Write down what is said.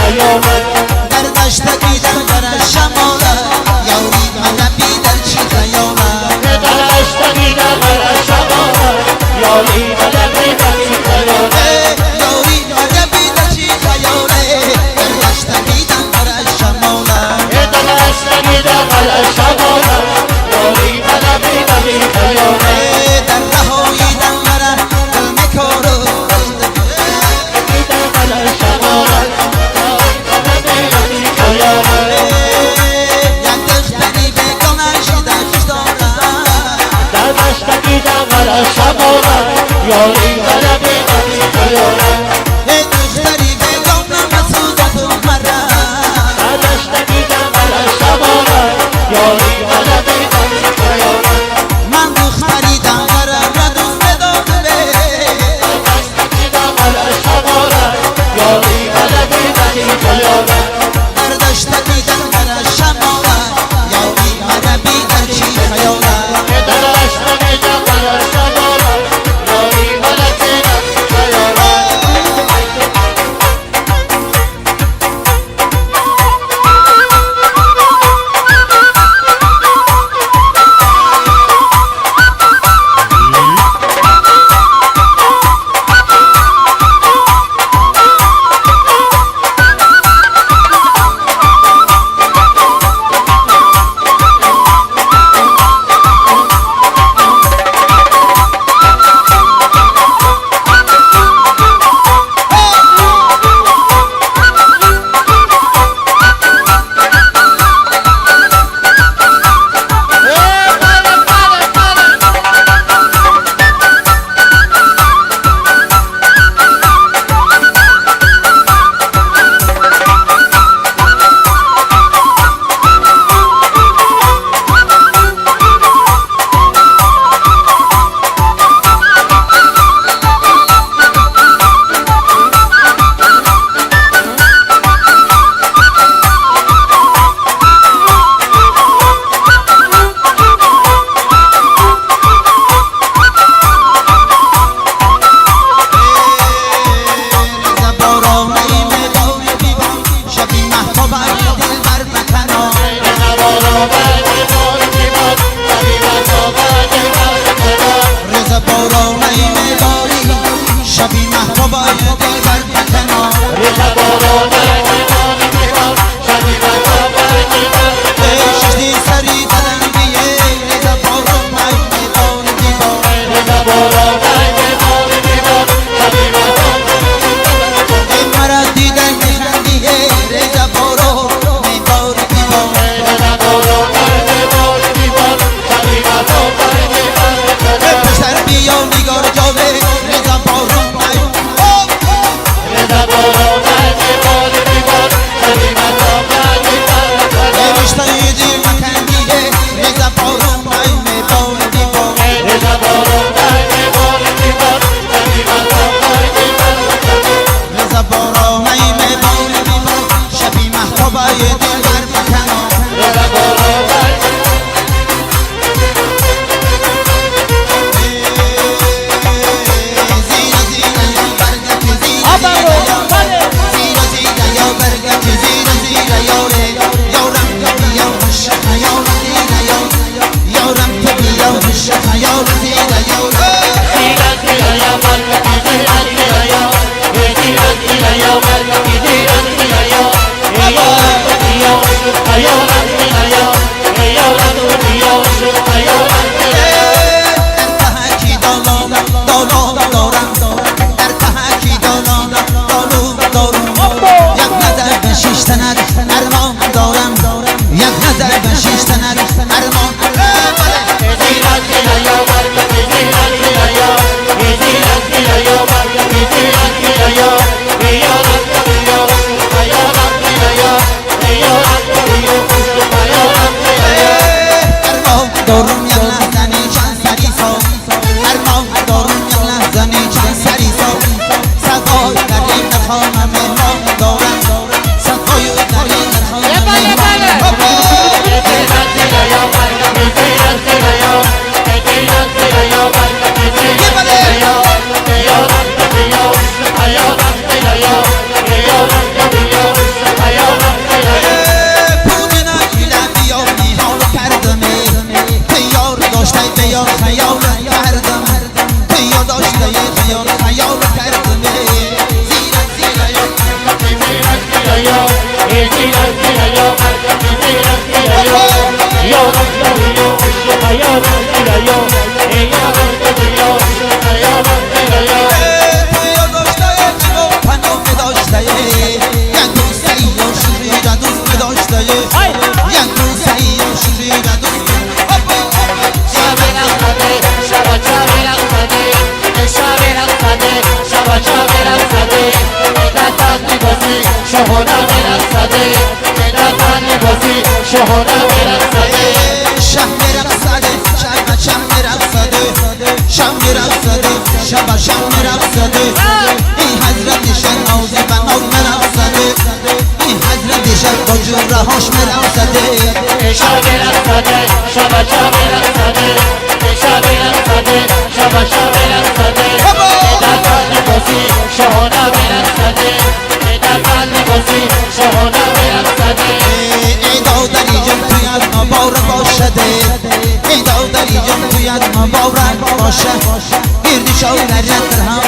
خیامت در دشت دیدم در شمالت یاری ملبی در چی خیامت در دشت دیدم در شمالت یاری ملبی در چی خیامت یاری ملبی در چی خیامت در دشت دیدم در شمالت در دشت دیدم در شمالت یاری ملبی در چی خیامت در رهاییدم مرا دل میکارو دیدم در شمالت شهونا میرقصده بدان لباسی شهونا میرقصده شب میرقصده شب میرقصده شب میرقصده شب میرقصده این حضرت شن نوزی و نوز میرقصده این حضرت شن با جورهاش میرقصده شب میرقصده شب میرقصده شب میرقصده شب میرقصده بدان لباسی شهونا میرقصده بدان لباسی شهونا میرقصده ای دادری جان توی از مبارک باشده ای دادری جان توی از مبارک باشه گردی شاید در هم